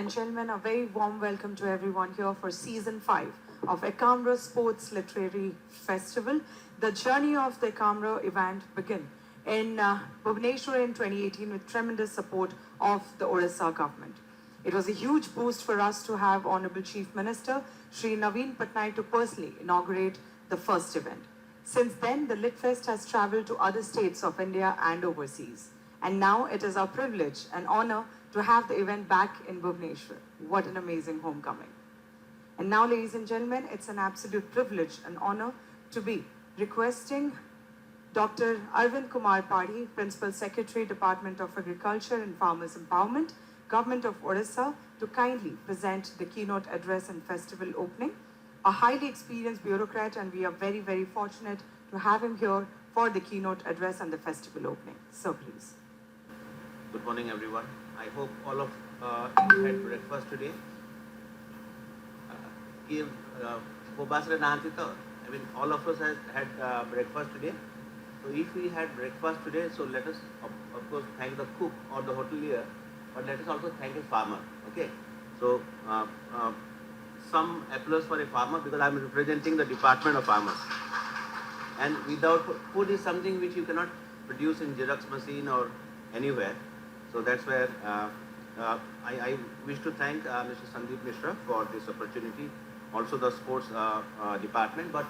and gentlemen, a very warm welcome to everyone here for Season 5 of Ekamra Sports Literature Festival. The journey of the Ekamra event began in Bhubaneswar in 2018 with tremendous support of the Odisha government. It was a huge boost for us to have Honorable Chief Minister Shri Naveen Patnaik to personally inaugurate the first event. Since then, the LitFest has travelled to other states of India and overseas. And now it is our privilege and honor to have the event back in Bhubaneswar. What an amazing homecoming. And now, ladies and gentlemen, it's an absolute privilege and honor to be requesting Dr. Arvind Kumar Padhee, Principal Secretary, Department of Agriculture and Farmers Empowerment, Government of Odisha, to kindly present the keynote address and festival opening. A highly experienced bureaucrat, and we are very, very fortunate to have him here for the keynote address and the festival opening. So please. Good morning, everyone. I hope all of you had breakfast today. I mean, all of us had breakfast today. So if we had breakfast today, so let us, of course, thank the cook or the hotelier, but let us also thank a farmer. Okay. So some applause for a farmer, because I am representing the Department of Farmers. And without food is something which you cannot produce in Xerox machine or anywhere. So that's where I wish to thank Mr. Sundeep Misra for this opportunity, also the sports department, but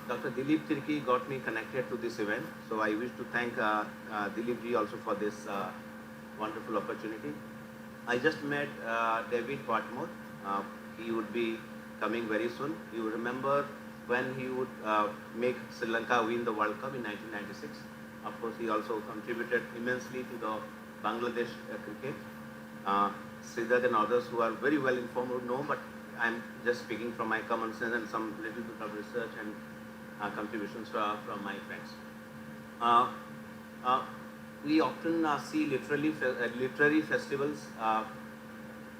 Dr. Dilip Tirki got me connected to this event. So I wish to thank Dilip ji also for this wonderful opportunity. I just met David Patmore. He would be coming very soon. You remember when he would make Sri Lanka win the World Cup in 1996. Of course, he also contributed immensely to the Bangladesh cricket. Sridhar and others who are very well informed would know, but I'm just speaking from my common sense and some little bit of research and contributions from my friends. We often see literary festivals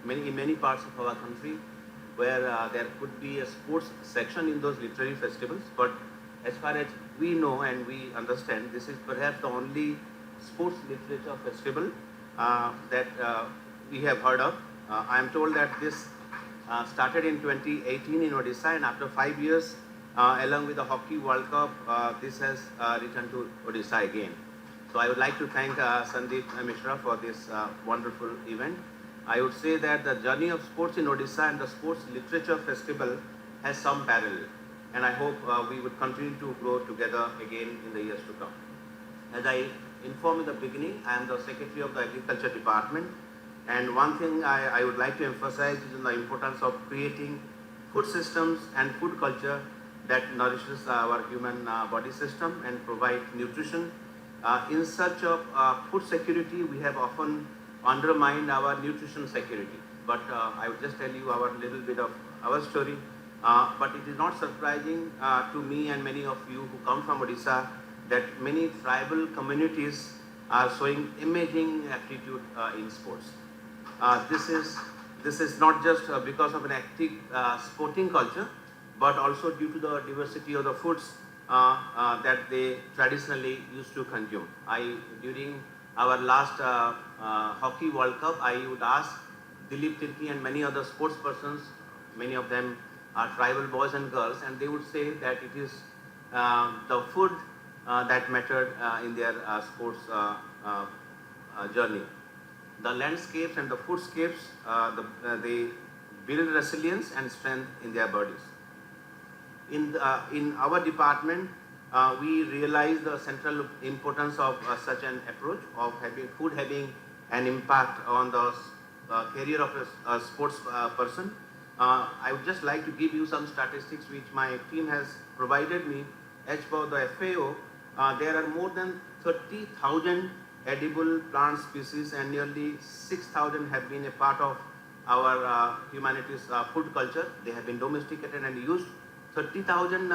in many parts of our country, where there could be a sports section in those literary festivals, but as far as we know and we understand, this is perhaps the only sports literature festival that we have heard of. I am told that this started in 2018 in Odisha, and after 5 years, along with the Hockey World Cup, this has returned to Odisha again. So I would like to thank Sundeep Misra for this wonderful event. I would say that the journey of sports in Odisha and the Sports Literature Festival has some parallel, and I hope we would continue to grow together again in the years to come. As I informed in the beginning, I am the Secretary of the Agriculture Department, and one thing I would like to emphasize is the importance of creating food systems and food culture that nourishes our human body system and provide nutrition. In search of food security, we have often undermined our nutrition security. But I would just tell you our little bit of our story. But it is not surprising to me and many of you who come from Odisha that many tribal communities are showing amazing aptitude in sports. This is not just because of an active sporting culture, but also due to the diversity of the foods that they traditionally used to consume. During our last Hockey World Cup, I would ask Dilip Tirki and many other sports persons, many of them are tribal boys and girls, and they would say that it is the food that mattered in their sports journey. The landscapes and the foodscapes, they build resilience and strength in their bodies. In our department, we realize the central importance of such an approach of food having an impact on the career of a sports person. I would just like to give you some statistics which my team has provided me. As per the FAO, there are more than 30,000 edible plant species, and nearly 6,000 have been a part of our humanities food culture. They have been domesticated and used. 30,000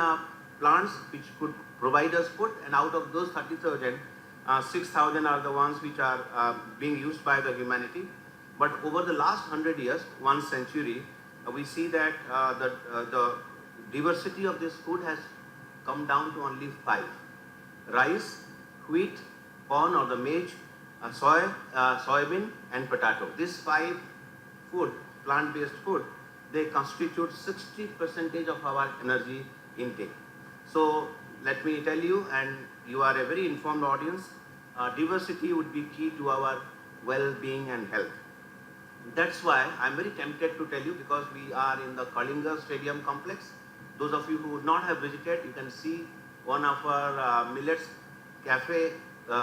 plants which could provide us food, and out of those 30,000, 6,000 are the ones which are being used by the humanity. But over the last 100 years, 1 century, we see that the diversity of this food has come down to only 5. Rice, wheat, corn or the maize, soybean and potato. These 5 food, plant-based food, they constitute 60% of our energy intake. So let me tell you, and you are a very informed audience, diversity would be key to our well-being and health. That's why I'm very tempted to tell you, because we are in the Kalinga Stadium complex. Those of you who would not have visited, you can see one of our millets cafe,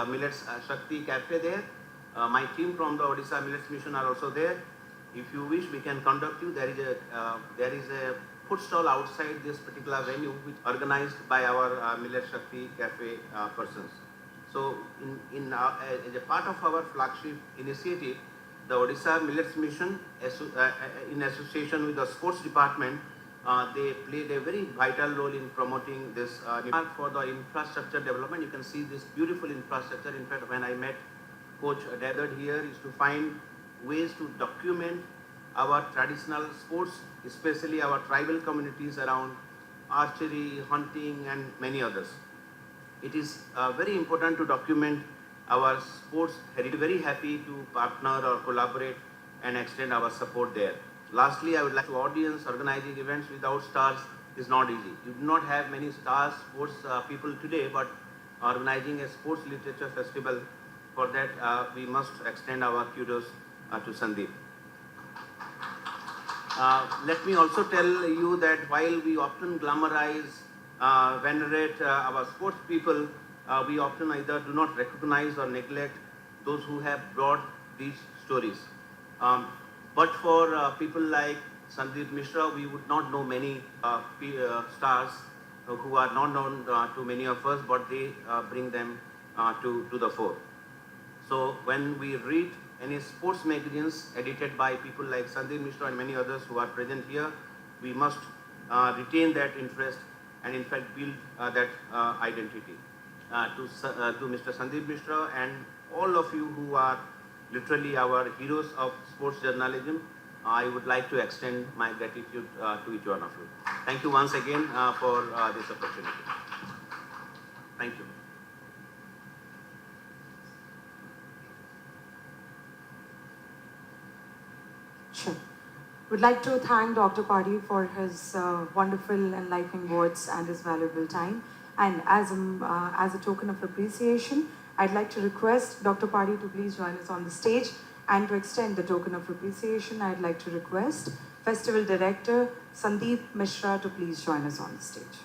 millets Shakti cafe there. My team from the Odisha Millets Mission are also there. If you wish, we can conduct you. There is a food stall outside this particular venue, which organized by our Millet Shakti cafe persons. So as a part of our flagship initiative, the Odisha Millets Mission, in association with the sports department, they played a very vital role in promoting this for the infrastructure development. You can see this beautiful infrastructure. In fact, when I met Coach gathered here is to find ways to document our traditional sports, especially our tribal communities around archery, hunting, and many others. It is very important to document our sports heritage. Very happy to partner or collaborate and extend our support there. Lastly, I would like to audience organizing events without stars is not easy. You do not have many stars sports people today, but organizing a sports literature festival, for that we must extend our kudos to Sundeep. Let me also tell you that while we often glamorize, venerate our sports people, we often either do not recognize or neglect those who have brought these stories. But for people like Sundeep Misra, we would not know many stars who are not known to many of us, but they bring them to the fore. So when we read any sports magazines edited by people like Sundeep Misra and many others who are present here, we must retain that interest and in fact build that identity. To Mr. Sundeep Misra and all of you who are literally our heroes of sports journalism, I would like to extend my gratitude to each one of you. Thank you once again for this opportunity. Thank you. Sure. Would like to thank Dr. Padhee for his wonderful enlightening words and his valuable time. And as a token of appreciation, I'd like to request Dr. Padhee to please join us on the stage. And to extend the token of appreciation, I'd like to request Festival Director Sundeep Misra to please join us on the stage.